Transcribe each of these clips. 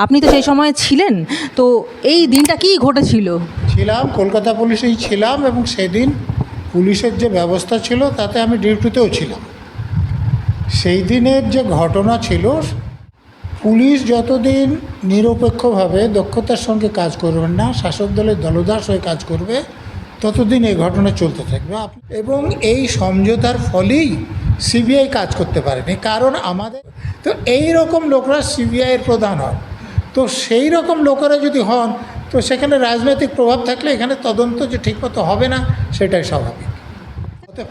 আপনি তো সেই সময় ছিলেন, তো এই দিনটা কী ঘটেছিল? ছিলাম, কলকাতা পুলিশেই ছিলাম এবং সেদিন পুলিশের যে ব্যবস্থা ছিল তাতে আমি ডিউটিতেও ছিলাম। সেই দিনের যে ঘটনা ছিল, পুলিশ যতদিন নিরপেক্ষভাবে দক্ষতার সঙ্গে কাজ করবেন না, শাসক দলের দলদাস হয়ে কাজ করবে, ততদিন এই ঘটনা চলতে থাকবে। এবং এই সমঝোতার ফলেই সিবিআই কাজ করতে পারেনি, কারণ আমাদের তো এই রকম লোকরা সিবিআইয়ের প্রধান হন। তো সেই রকম লোকেরা যদি হন, তো সেখানে রাজনৈতিক প্রভাব থাকলে এখানে তদন্ত যে ঠিকমতো হবে না, সেটাই স্বাভাবিক।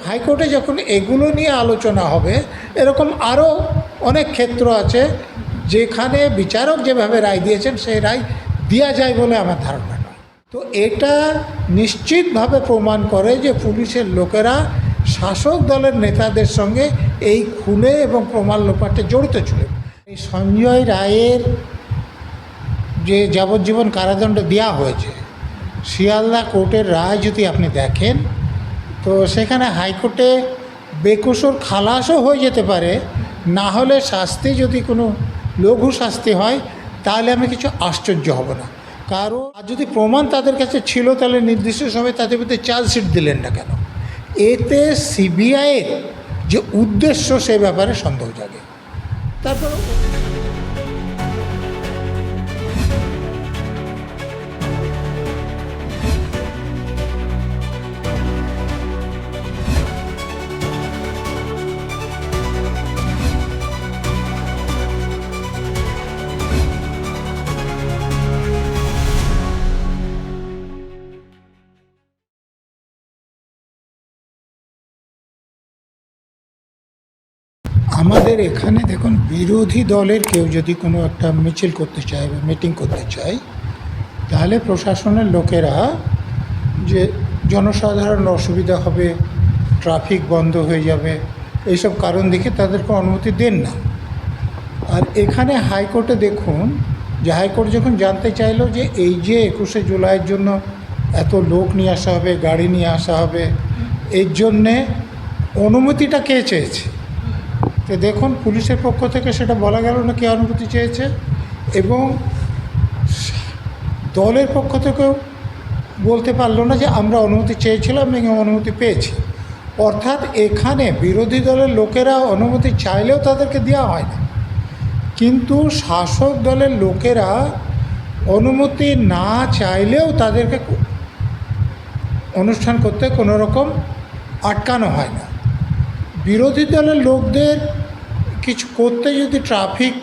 হাইকোর্টে যখন এগুলো নিয়ে আলোচনা হবে, এরকম আরও অনেক ক্ষেত্র আছে যেখানে বিচারক যেভাবে রায় দিয়েছেন সেই রায় দেওয়া যায় বলে আমার ধারণা নয়। তো এটা নিশ্চিতভাবে প্রমাণ করে যে পুলিশের লোকেরা শাসক দলের নেতাদের সঙ্গে এই খুনে এবং প্রমাণ লোপাটে জড়িত ছিল। এই সঞ্জয় রায়ের যে যাবজ্জীবন কারাদণ্ড দেওয়া হয়েছে, শিয়ালদা কোর্টের রায় যদি আপনি দেখেন, তো সেখানে হাইকোর্টে বেকসুর খালাসও হয়ে যেতে পারে, না হলে শাস্তি যদি কোনো লঘু শাস্তি হয় তাহলে আমি কিছু আশ্চর্য হব না। কারণ আর যদি প্রমাণ তাদের কাছে ছিল তাহলে নির্দিষ্ট সময় তাদের বিরুদ্ধে চার্জশিট দিলেন না কেন? এতে সিবিআইয়ের যে উদ্দেশ্য সে ব্যাপারে সন্দেহ জাগে। তারপর আমাদের এখানে দেখুন, বিরোধী দলের কেউ যদি কোনো একটা মিছিল করতে চায় বা মিটিং করতে চায়, তাহলে প্রশাসনের লোকেরা যে জনসাধারণ অসুবিধা হবে, ট্রাফিক বন্ধ হয়ে যাবে, এইসব কারণ দেখে তাদেরকে অনুমতি দেন না। আর এখানে হাইকোর্টে দেখুন, যে হাইকোর্ট যখন জানতে চাইলো যে এই যে 21শে জুলাইয়ের জন্য এত লোক নিয়ে আসা হবে, গাড়ি নিয়ে আসা হবে, এর জন্যে অনুমতিটা কে চেয়েছে? তো দেখুন, পুলিশের পক্ষ থেকে সেটা বলা গেল না কে অনুমতি চেয়েছে, এবং দলের পক্ষ থেকেও বলতে পারলো না যে আমরা অনুমতি চেয়েছিলাম এবং অনুমতি পেয়েছি। অর্থাৎ এখানে বিরোধী দলের লোকেরা অনুমতি চাইলেও তাদেরকে দেওয়া হয় না, কিন্তু শাসক দলের লোকেরা অনুমতি না চাইলেও তাদেরকে অনুষ্ঠান করতে কোনো রকম আটকানো হয় না। বিরোধী দলের লোকদের কিছু করতে যদি ট্রাফিক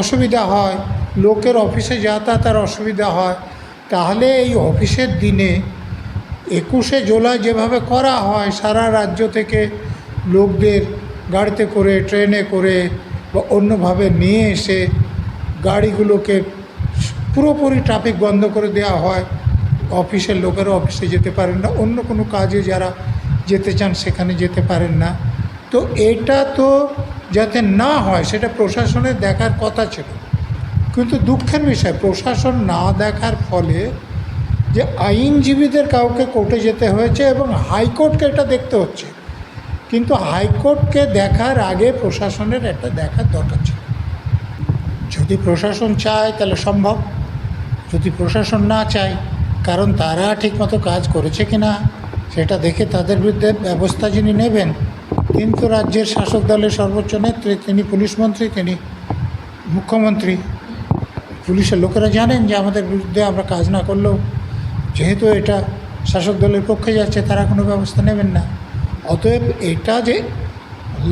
অসুবিধা হয়, লোকের অফিসে যাতায়াতের অসুবিধা হয়, তাহলে এই অফিসের দিনে 21শে জুলাই যেভাবে করা হয়, সারা রাজ্য থেকে লোকদের গাড়িতে করে, ট্রেনে করে বা অন্যভাবে নিয়ে এসে গাড়িগুলোকে পুরোপুরি ট্রাফিক বন্ধ করে দেওয়া হয়, অফিসের লোকেরা অফিসে যেতে পারেন না, অন্য কোনো কাজে যারা যেতে চান সেখানে যেতে পারেন না। তো এটা তো যাতে না হয় সেটা প্রশাসনের দেখার কথা ছিল, কিন্তু দুঃখের বিষয় প্রশাসন না দেখার ফলে যে আইনজীবীদের কাউকে কোর্টে যেতে হয়েছে এবং হাইকোর্টকে এটা দেখতে হচ্ছে। কিন্তু হাইকোর্টকে দেখার আগে প্রশাসনের এটা দেখার দরকার ছিল। যদি প্রশাসন চায় তাহলে সম্ভব, যদি প্রশাসন না চায়, কারণ তারা ঠিকমতো কাজ করেছে কি না সেটা দেখে তাদের বিরুদ্ধে ব্যবস্থা যিনি নেবেন, কিন্তু রাজ্যের শাসক দলের সর্বোচ্চ নেত্রী, তিনি পুলিশ মন্ত্রী, তিনি মুখ্যমন্ত্রী। পুলিশের লোকেরা জানেন যে আমাদের বিরুদ্ধে আমরা কাজ না করলেও যেহেতু এটা শাসক দলের পক্ষে যাচ্ছে, তারা কোনো ব্যবস্থা নেবেন না। অতএব এটা যে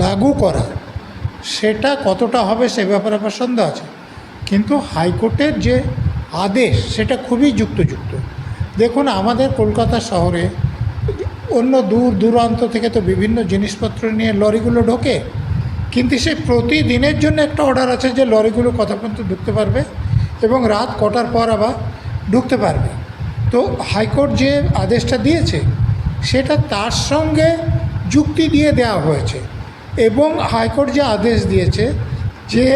লাগু করা সেটা কতটা হবে সে ব্যাপারে আমার সন্দেহ আছে, কিন্তু হাইকোর্টের যে আদেশ সেটা খুবই যুক্তিযুক্ত। দেখুন, আমাদের কলকাতা শহরে অন্য দূর দূরান্ত থেকে তো বিভিন্ন জিনিসপত্র নিয়ে লরিগুলো ঢোকে, কিন্তু সে প্রতিদিনের জন্য একটা অর্ডার আছে যে লরিগুলো কত পর্যন্ত ঢুকতে পারবে এবং রাত কটার পর আবার ঢুকতে পারবে। তো হাইকোর্ট যে আদেশটা দিয়েছে সেটা তার সঙ্গে যুক্তি দিয়ে দেওয়া হয়েছে, এবং হাইকোর্ট যে আদেশ দিয়েছে যে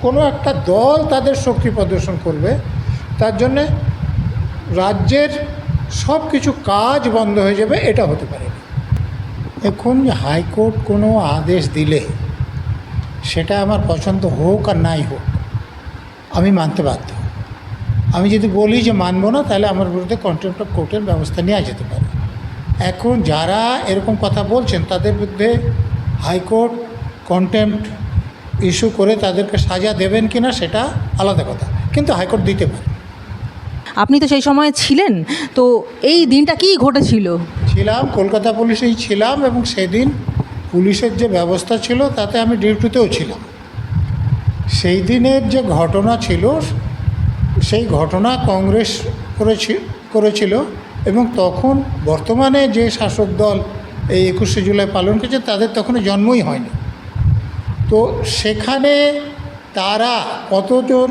কোনো একটা দল তাদের শক্তি প্রদর্শন করবে, তার জন্যে রাজ্যের সব কিছু কাজ বন্ধ হয়ে যাবে, এটা হতে পারে না। এখন হাইকোর্ট কোনো আদেশ দিলে সেটা আমার পছন্দ হোক আর নাই হোক, আমি মানতে বাধ্য। আমি যদি বলি যে মানব না, তাহলে আমার বিরুদ্ধে কন্টেম্পট অফ কোর্টের ব্যবস্থা নেওয়া যেতে পারে। এখন যারা এরকম কথা বলছেন তাদের বিরুদ্ধে হাইকোর্ট কন্টেম্পট ইস্যু করে তাদেরকে সাজা দেবেন কি না সেটা আলাদা কথা, কিন্তু হাইকোর্ট দিতে পারে। আপনি তো সেই সময় ছিলেন, তো এই দিনটা কি ঘটেছিল? ছিলাম, কলকাতা পুলিশেই ছিলাম, এবং সেদিন পুলিশের যে ব্যবস্থা ছিল তাতে আমি ডিউটিতেও ছিলাম। সেই দিনের যে ঘটনা ছিল সেই ঘটনা কংগ্রেস করেছিল, এবং তখন বর্তমানে যে শাসক দল এই 21শে জুলাই পালন করেছে তাদের তখনও জন্মই হয়নি। তো সেখানে তারা কতজন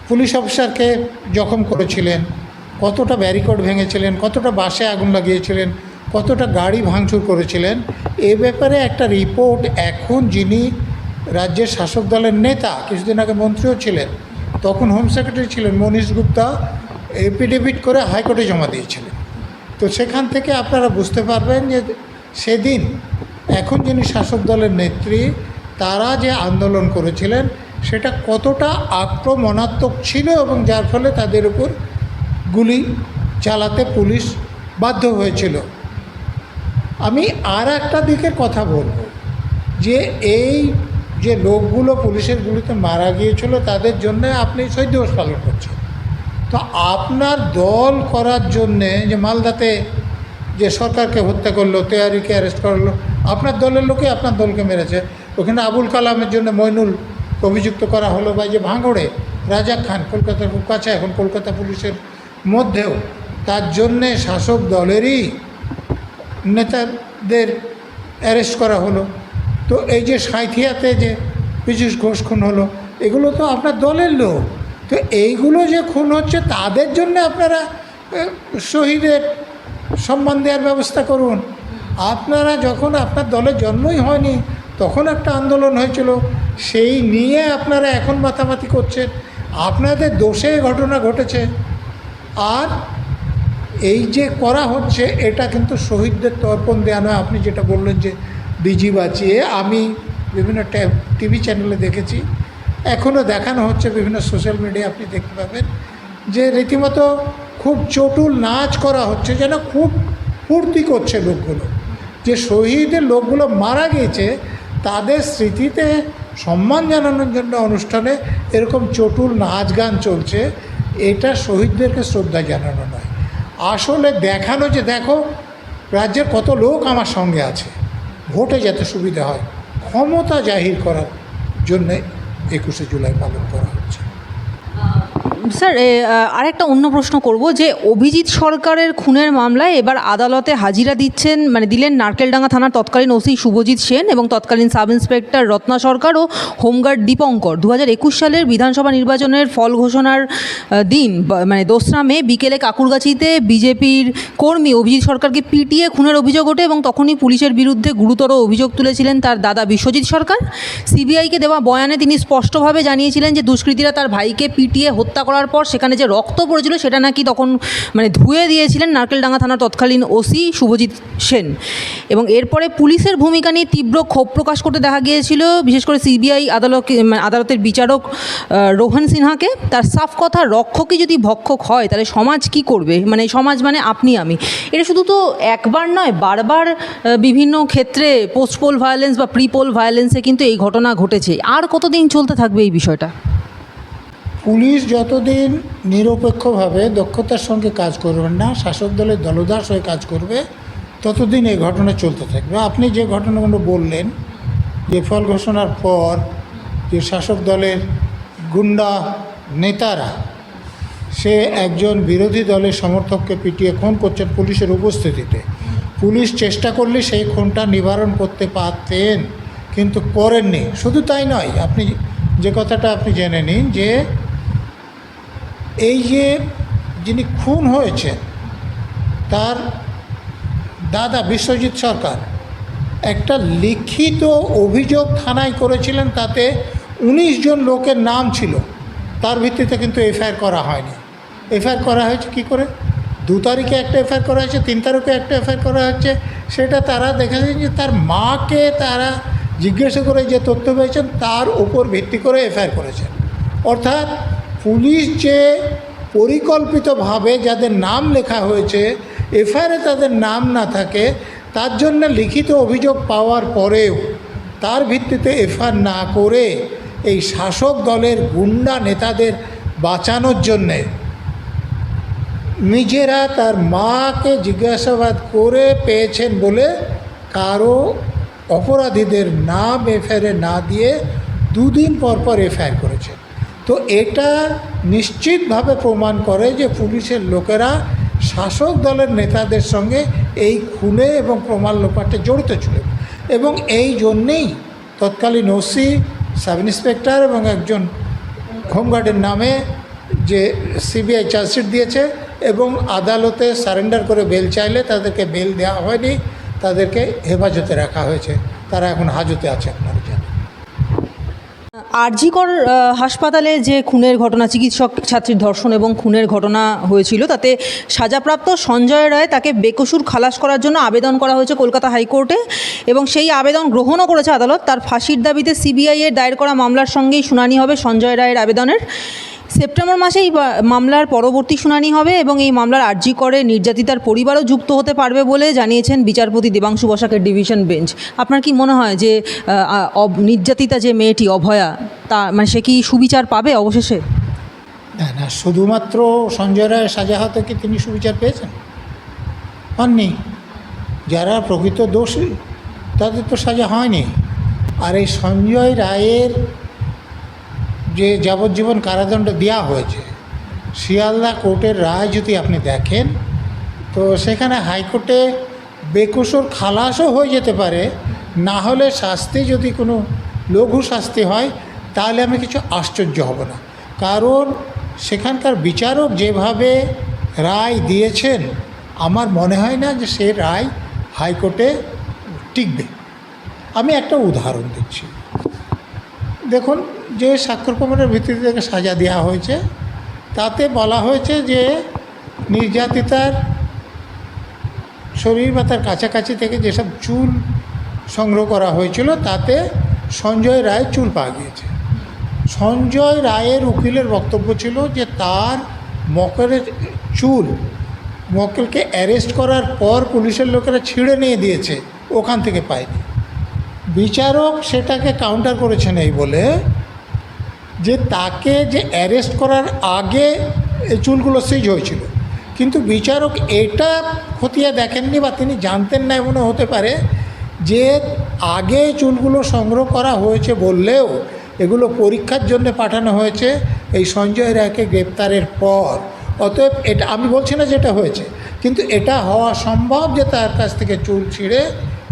পুলিশ অফিসারকে জখম করেছিলেন, কতটা ব্যারিকেড ভেঙেছিলেন, কতটা বাসে আগুন লাগিয়েছিলেন, কতটা গাড়ি ভাঙচুর করেছিলেন, এ ব্যাপারে একটা রিপোর্ট এখন যিনি রাজ্যের শাসক দলের নেতা, কিছুদিন আগে মন্ত্রীও ছিলেন, তখন হোম সেক্রেটারি ছিলেন মনীশ গুপ্তা, এফিডেভিট করে হাইকোর্টে জমা দিয়েছিলেন। তো সেখান থেকে আপনারা বুঝতে পারবেন যে সেদিন এখন যিনি শাসক দলের নেত্রী তারা যে আন্দোলন করেছিলেন সেটা কতটা আক্রমণাত্মক ছিল, এবং যার ফলে তাদের উপর গুলি চালাতে পুলিশ বাধ্য হয়েছিল। আমি আর একটা দিকের কথা বলবো, যে এই যে লোকগুলো পুলিশের গুলিতে মারা গিয়েছিল তাদের জন্য আপনি শহীদ দিবস পালন করছেন, তো আপনার দল করার জন্যে যে মালদাতে যে সরকারকে হত্যা করলো, তেয়ারিকে অ্যারেস্ট করলো, আপনার দলের লোকে আপনার দলকে মেরেছে। ওখানে আবুল কালামের জন্য মইনুল অভিযুক্ত করা হলো, বা যে ভাঙড়ে রাজা খান কলকাতার খুব কাছে, এখন কলকাতা পুলিশের মধ্যেও, তার জন্যে শাসক দলেরই নেতাদের অ্যারেস্ট করা হলো। তো এই যে সাঁইথিয়াতে যে পীযূষ ঘোষ খুন হলো, এগুলো তো আপনার দলের লোক। তো এইগুলো যে খুন হচ্ছে তাদের জন্য আপনারা শহীদের সম্মান দেওয়ার ব্যবস্থা করুন। আপনারা যখন আপনার দলের জন্মই হয়নি তখন একটা আন্দোলন হয়েছিল, সেই নিয়ে আপনারা এখন মাতামাতি করছেন। আপনাদের দোষে ঘটনা ঘটেছে, আর এই যে করা হচ্ছে এটা কিন্তু শহীদদের তর্পণ দেওয়া নয়। আপনি যেটা বললেন যে ডিজি বাঁচিয়ে, আমি বিভিন্ন টিভি চ্যানেলে দেখেছি, এখনও দেখানো হচ্ছে, বিভিন্ন সোশ্যাল মিডিয়া আপনি দেখতে পাবেন, যে রীতিমতো খুব চটুল নাচ করা হচ্ছে, যেন খুব ফুর্তি করছে লোকগুলো, যে শহীদের লোকগুলো মারা গিয়েছে তাদের স্মৃতিতে সম্মান জানানোর জন্য অনুষ্ঠানে এরকম চটুল নাচ গান চলছে। এটা শহীদদেরকে শ্রদ্ধা জানানো নয়, আসলে দেখানো যে দেখো রাজ্যের কত লোক আমার সঙ্গে আছে, ভোটে যাতে সুবিধা হয়, ক্ষমতা জাহির করার জন্যে 21শে জুলাই পালন করা হচ্ছে। স্যার, আরেকটা অন্য প্রশ্ন করব, যে অভিজিৎ সরকারের খুনের মামলায় এবার আদালতে হাজিরা দিলেন নারকেলডাঙ্গা থানার তৎকালীন ওসি শুভজিৎ সেন এবং তৎকালীন সাব ইন্সপেক্টর রত্না সরকার ও হোমগার্ড দীপঙ্কর। 2021 সালের বিধানসভা নির্বাচনের ফল ঘোষণার দিন, মানে 2রা মে বিকেলে কাকুরগাছিতে বিজেপির কর্মী অভিজিৎ সরকারকে পিটিয়ে খুনের অভিযোগ ওঠে, এবং তখনই পুলিশের বিরুদ্ধে গুরুতর অভিযোগ তুলেছিলেন তার দাদা বিশ্বজিৎ সরকার। সিবিআইকে দেওয়া বয়ানে তিনি স্পষ্টভাবে জানিয়েছিলেন যে দুষ্কৃতীরা তার ভাইকে পিটিয়ে হত্যা করার পর সেখানে যে রক্ত পড়েছিল সেটা নাকি তখন ধুয়ে দিয়েছিলেন নারকেলডাঙ্গা থানার তৎকালীন ওসি শুভজিৎ সেন। এবং এরপরে পুলিশের ভূমিকা নিয়ে তীব্র ক্ষোভ প্রকাশ করতে দেখা গিয়েছিল বিশেষ করে সিবিআই আদালতের বিচারক রোহন সিনহাকে। তার সাফ কথা, রক্ষকই যদি ভক্ষক হয় তাহলে সমাজ কি করবে, সমাজ মানে আপনি আমি। এটা শুধু তো একবার নয়, বারবার বিভিন্ন ক্ষেত্রে পোস্ট পোল ভায়োলেন্স বা প্রি পোল ভায়োলেন্সে কিন্তু এই ঘটনা ঘটেছে। আর কতদিন চলতে থাকবে এই বিষয়টা? পুলিশ যতদিন নিরপেক্ষভাবে দক্ষতার সঙ্গে কাজ করবেন না, শাসক দলের দলদাস হয়ে কাজ করবে, ততদিন এই ঘটনা চলতে থাকবে। আপনি যে ঘটনাগুলো বললেন, যে ফল ঘোষণার পর যে শাসক দলের গুন্ডা নেতারা সে একজন বিরোধী দলের সমর্থককে পিটিয়ে খুন করছেন পুলিশের উপস্থিতিতে, পুলিশ চেষ্টা করলে সেই খুনটা নিবারণ করতে পারতেন, কিন্তু করেননি। শুধু তাই নয়, আপনি যে কথাটা আপনি জেনে নিন, যে এই যে যিনি খুন হয়েছেন তার দাদা বিশ্বজিৎ সরকার একটা লিখিত অভিযোগ থানায় করেছিলেন, তাতে 19 জন লোকের নাম ছিল, তার ভিত্তিতে কিন্তু এফআইআর করা হয়নি। এফআইআর করা হয়েছে কী করে? 2 তারিখে একটা এফআইআর করা হয়েছে, 3 তারিখে একটা এফআইআর করা হচ্ছে। সেটা তারা দেখেছেন যে তার মাকে তারা জিজ্ঞাসা করে যে তথ্য পেয়েছেন তার উপর ভিত্তি করে এফআইআর করেছেন। অর্থাৎ পুলিশ যে পরিকল্পিতভাবে যাদের নাম লেখা হয়েছে এফআইআরে তাদের নাম না থাকে, তার জন্য লিখিত অভিযোগ পাওয়ার পরেও তার ভিত্তিতে এফআইআর না করে এই শাসক দলের গুন্ডা নেতাদের বাঁচানোর জন্যে নিজেরা তার মাকে জিজ্ঞাসাবাদ করে পেয়েছেন বলে কারো অপরাধীদের নাম এফআইআরে না দিয়ে দুদিন পর পর এফআইআর করেছে। তো এটা নিশ্চিতভাবে প্রমাণ করে যে পুলিশের লোকেরা শাসক দলের নেতাদের সঙ্গে এই খুনে এবং প্রমাণ লোপাটে জড়িত ছিল, এবং এই জন্যেই তৎকালীন ওসি, সাব ইন্সপেক্টর এবং একজন হোমগার্ডের নামে যে সিবিআই চার্জশিট দিয়েছে এবং আদালতে সারেন্ডার করে বেল চাইলে তাদেরকে বেল দেওয়া হয়নি, তাদেরকে হেফাজতে রাখা হয়েছে। তারা এখন হাজতে আছে, আপনারা জানেন। আরজিকর হাসপাতালে যে খুনের ঘটনা, চিকিৎসক ছাত্রীর ধর্ষণ এবং খুনের ঘটনা হয়েছিল, তাতে সাজাপ্রাপ্ত সঞ্জয় রায় তাকে বেকসুর খালাস করার জন্য আবেদন করা হয়েছে কলকাতা হাইকোর্টে, এবং সেই আবেদন গ্রহণও করেছে আদালত। তার ফাঁসির দাবিতে সিবিআইয়ের দায়ের করা মামলার সঙ্গেই শুনানি হবে সঞ্জয় রায়ের আবেদনের। সেপ্টেম্বর মাসে এই মামলার পরবর্তী শুনানি হবে এবং এই মামলার আরজি করে নির্যাতিতার পরিবারও যুক্ত হতে পারবে বলে জানিয়েছেন বিচারপতি দেবাংশু বসাকের ডিভিশন বেঞ্চ। আপনার কি মনে হয় যে নির্যাতিতা যে মেয়েটি অভয়া, তা মানে সে কি সুবিচার পাবে অবশেষে? না, শুধুমাত্র সঞ্জয় রায়ের সাজা হতে কি তিনি সুবিচার পেয়েছেন? পাননি। যারা প্রকৃত দোষী তাদের তো সাজা হয়নি। আর এই সঞ্জয় রায়ের যে যাবজ্জীবন কারাদণ্ড দেওয়া হয়েছে, শিয়ালদা কোর্টের রায় যদি আপনি দেখেন, তো সেখানে হাইকোর্টে বেকসুর খালাসও হয়ে যেতে পারে, না হলে শাস্তি যদি কোনো লঘু শাস্তি হয় তাহলে আমি কিছু আশ্চর্য হব না। কারণ সেখানকার বিচারক যেভাবে রায় দিয়েছেন, আমার মনে হয় না যে সে রায় হাইকোর্টে টিকবে। আমি একটা উদাহরণ দিচ্ছি। দেখুন, যে স্বাক্ষর প্রমাণের ভিত্তিতে তাকে সাজা দেওয়া হয়েছে, তাতে বলা হয়েছে যে নির্যাতিতার শরীর বা তার কাছাকাছি থেকে যেসব চুল সংগ্রহ করা হয়েছিল তাতে সঞ্জয় রায় চুল পাওয়া গিয়েছে। সঞ্জয় রায়ের উকিলের বক্তব্য ছিল যে তার মক্কেলের চুল মক্কেলকে অ্যারেস্ট করার পর পুলিশের লোকেরা ছিঁড়ে নিয়ে দিয়েছে, ওখান থেকে পায়নি। বিচারক সেটাকে কাউন্টার করেছেন এই বলে যে তাকে যে অ্যারেস্ট করার আগে এই চুলগুলো সিজ হয়েছিল, কিন্তু বিচারক এটা খতিয়ে দেখেননি বা তিনি জানতেন না, এমনও হতে পারে যে আগে চুলগুলো সংগ্রহ করা হয়েছে বললেও এগুলো পরীক্ষার জন্য পাঠানো হয়েছে এই সঞ্জয় রায়কে গ্রেপ্তারের পর। অতএব এটা আমি বলছি না যেটা হয়েছে, কিন্তু এটা হওয়া সম্ভব যে তার কাছ থেকে চুল ছিঁড়ে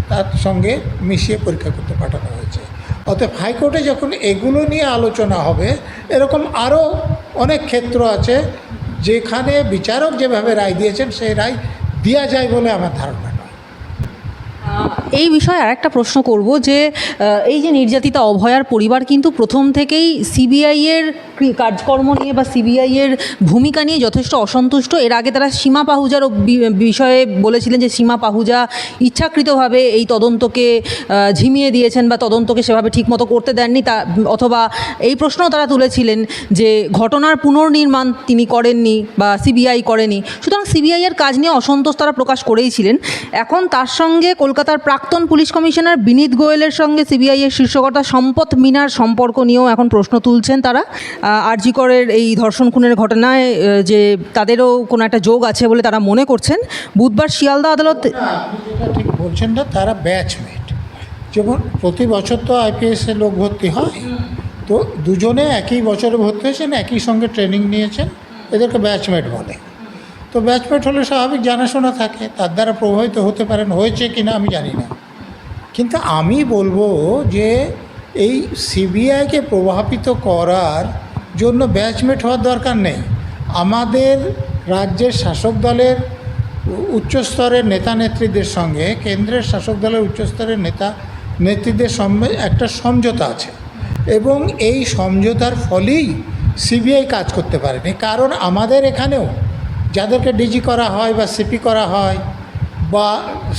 তার সঙ্গে মিশিয়ে পরীক্ষা করতে পাঠানো হয়েছে। অতএব হাইকোর্টে যখন এগুলো নিয়ে আলোচনা হবে, এরকম আরও অনেক ক্ষেত্র আছে যেখানে বিচারক যেভাবে রায় দিয়েছেন সেই রায় দেওয়া যায় বলে আমার ধারণা নয়। এই বিষয়ে আরেকটা প্রশ্ন করব যে এই যে নির্যাতিতা অভয়ার পরিবার কিন্তু প্রথম থেকেই সিবিআইয়ের কাজকর্ম নিয়ে বা সিবিআইয়ের ভূমিকা নিয়ে যথেষ্ট অসন্তুষ্ট। এর আগে তারা সীমা পাহুজার বিষয়ে বলেছিলেন যে সীমা পাহুজা ইচ্ছাকৃতভাবে এই তদন্তকে ঝিমিয়ে দিয়েছেন বা তদন্তকে সেভাবে ঠিকমতো করতে দেননি, তা অথবা এই প্রশ্নও তারা তুলেছিলেন যে ঘটনার পুনর্নির্মাণ তিনি করেননি বা সিবিআই করেনি। সুতরাং সিবিআইয়ের কাজ নিয়ে অসন্তোষ তারা প্রকাশ করেইছিলেন। এখন তার সঙ্গে কলকাতার প্রাক্তন পুলিশ কমিশনার বিনীত গোয়েলের সঙ্গে সিবিআইয়ের শীর্ষকর্তা সম্পত মিনার সম্পর্ক নিয়েও এখন প্রশ্ন তুলছেন তারা। আরজি করের এই ধর্ষণ খুনের ঘটনায় যে তাদেরও কোনো একটা যোগ আছে বলে তারা মনে করছেন। বুধবার শিয়ালদা আদালত, আপনি যেটা ঠিক বলছেন না, তারা ব্যাচমেট। যেমন প্রতি বছর তো আইপিএসে লোক ভর্তি হয়, তো দুজনে একই বছরে ভর্তি হয়েছেন, একই সঙ্গে ট্রেনিং নিয়েছেন, এদেরকে ব্যাচমেট বলে। তো ব্যাচমেট হলে স্বাভাবিক জানাশোনা থাকে, তার দ্বারা প্রভাবিত হতে পারেন, হয়েছে কি না আমি জানি না। কিন্তু আমি বলবো যে এই সিবিআইকে প্রভাবিত করার জন্য ব্যাচমেট হওয়ার দরকার নেই। আমাদের রাজ্যের শাসক দলের উচ্চস্তরের নেতা নেত্রীদের সঙ্গে কেন্দ্রের শাসক দলের উচ্চস্তরের নেতা নেত্রীদের সঙ্গে একটা সমঝোতা আছে, এবং এই সমঝোতার ফলেই সিবিআই কাজ করতে পারেনি। কারণ আমাদের এখানেও যাদেরকে ডিজি করা হয় বা সিপি করা হয় বা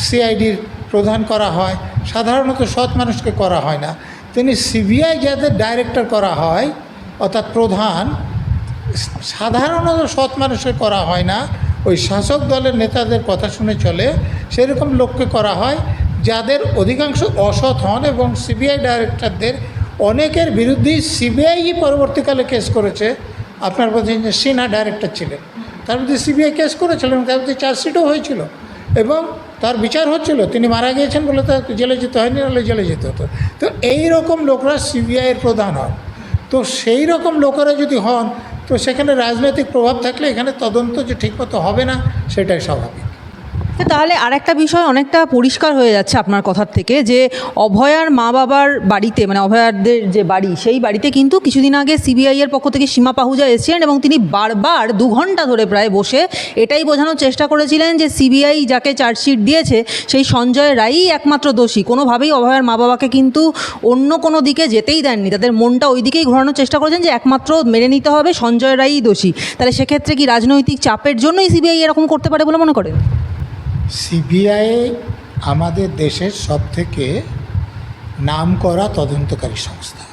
সিআইডির প্রধান করা হয়, সাধারণত সৎ মানুষকে করা হয় না। তিনি সিবিআই যাদের ডাইরেক্টর করা হয় অর্থাৎ প্রধান সাধারণত সৎ মানুষের করা হয় না, ওই শাসক দলের নেতাদের কথা শুনে চলে সেরকম লোককে করা হয়, যাদের অধিকাংশ অসৎ হন। এবং সিবিআই ডাইরেক্টরদের অনেকের বিরুদ্ধেই সিবিআই পরবর্তীকালে কেস করেছে। আপনার বলছেন যে সিনহা ডাইরেক্টর ছিলেন, তার বিরুদ্ধে সিবিআই কেস করেছিলেন, তার বিরুদ্ধে চার্জশিটও হয়েছিল এবং তার বিচার হচ্ছিল। তিনি মারা গিয়েছেন বলে তার জেলে যেতে হয়নি, নাহলে জেলে যেতে হতো। তো এই রকম লোকরা সিবিআইয়ের প্রধান হন। তো সেই রকম লোকেরা যদি হন, তো সেখানে রাজনৈতিক প্রভাব থাকলে এখানে তদন্ত যে ঠিকমতো হবে না, সেটাই স্বাভাবিক। তাহলে আরেকটা বিষয় অনেকটা পরিষ্কার হয়ে যাচ্ছে আপনার কথার থেকে, যে অভয়ার মা বাবার বাড়িতে, মানে অভয়ারদের যে বাড়ি, সেই বাড়িতে কিন্তু কিছুদিন আগে সিবিআইয়ের পক্ষ থেকে সীমা পাহুজা এসেছিলেন এবং তিনি বারবার 2 ঘন্টা ধরে প্রায় বসে এটাই বোঝানোর চেষ্টা করেছিলেন যে সিবিআই যাকে চার্জশিট দিয়েছে সেই সঞ্জয় রায়ই একমাত্র দোষী। কোনোভাবেই অভয়ার মা বাবাকে কিন্তু অন্য কোনো দিকে যেতেই দেননি, তাদের মনটা ওই দিকেই ঘোরানোর চেষ্টা করেছেন যে একমাত্র মেনে নিতে হবে সঞ্জয় রায়ই দোষী। তাহলে সেক্ষেত্রে কি রাজনৈতিক চাপের জন্যই সিবিআই এরকম করতে পারে বলে মনে করেন? সিবিআই আমাদের দেশের সবথেকে নামকরা তদন্তকারী সংস্থা।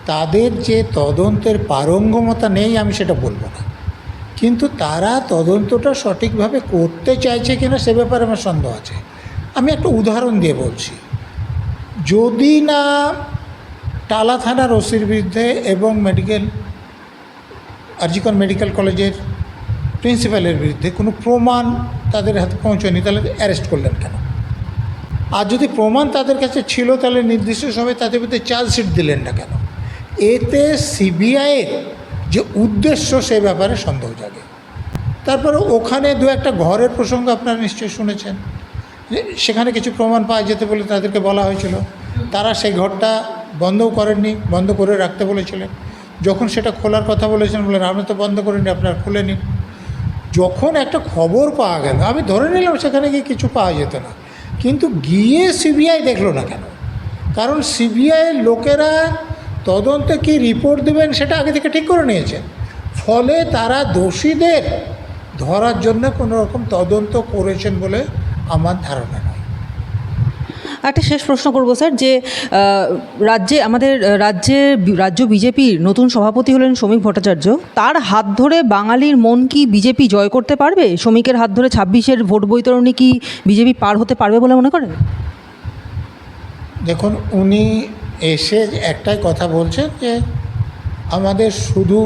তাদের যে তদন্তের পারঙ্গমতা নেই আমি সেটা বলবো না, কিন্তু তারা তদন্তটা সঠিকভাবে করতে চাইছে কিনা সে ব্যাপারে আমার সন্দেহ আছে। আমি একটা উদাহরণ দিয়ে বলছি। যদি না টালা থানার ওসির বিরুদ্ধে এবং আরজিকর মেডিকেল কলেজের প্রিন্সিপালের বিরুদ্ধে কোনো প্রমাণ তাদের হাতে পৌঁছয়নি, তাহলে অ্যারেস্ট করলেন কেন? আর যদি প্রমাণ তাদের কাছে ছিল, তাহলে নির্দিষ্ট সময়ে তাদের বিরুদ্ধে চার্জশিট দিলেন না কেন? এতে সিবিআইয়ের যে উদ্দেশ্য সে ব্যাপারে সন্দেহ জাগে। তারপরে ওখানে 2-1টা ঘরের প্রসঙ্গ আপনারা নিশ্চয়ই শুনেছেন, যে সেখানে কিছু প্রমাণ পাওয়া যেতে বলে তাদেরকে বলা হয়েছিল। তারা সেই ঘরটা বন্ধও করেননি, বন্ধ করে রাখতে বলেছিলেন। যখন সেটা খোলার কথা বলেছেন, বলেন আমরা তো বন্ধ করিনি, আপনারা খুলে নিন। যখন একটা খবর পাওয়া গেল, আমি ধরে নিলাম সেখানে গিয়ে কিছু পাওয়া যেত না, কিন্তু গিয়ে সিবিআই দেখলো না কেন? কারণ সিবিআইয়ের লোকেরা তদন্তে কী রিপোর্ট দেবেন সেটা আগে থেকে ঠিক করে নিয়েছেন। ফলে তারা দোষীদের ধরার জন্য কোনো রকম তদন্ত করেছেন বলে আমার ধারণা নয়। একটা শেষ প্রশ্ন করব স্যার, যে আমাদের রাজ্য বিজেপির নতুন সভাপতি হলেন শ্রমিক ভট্টাচার্য। তার হাত ধরে বাঙালির মন কি বিজেপি জয় করতে পারবে? শ্রমিকের হাত ধরে 26-এর ভোট বৈতরণী কি বিজেপি পার হতে পারবে বলে মনে করেন? দেখুন, উনি এসে একটাই কথা বলছেন যে আমাদের শুধু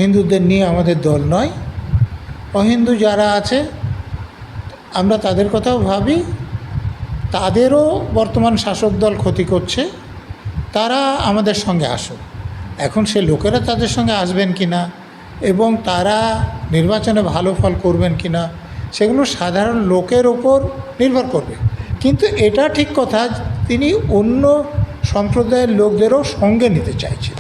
হিন্দুদের নিয়ে আমাদের দল নয়, অহিন্দু যারা আছে আমরা তাদের কথাও ভাবি, তাদেরও বর্তমান শাসক দল ক্ষতি করছে, তারা আমাদের সঙ্গে আসুক। এখন সে লোকেরা তাদের সঙ্গে আসবেন কি না এবং তারা নির্বাচনে ভালো ফল করবেন কি না, সেগুলো সাধারণ লোকের ওপর নির্ভর করবে। কিন্তু এটা ঠিক কথা, তিনি অন্য সম্প্রদায়ের লোকদেরও সঙ্গে নিতে চাইছেন।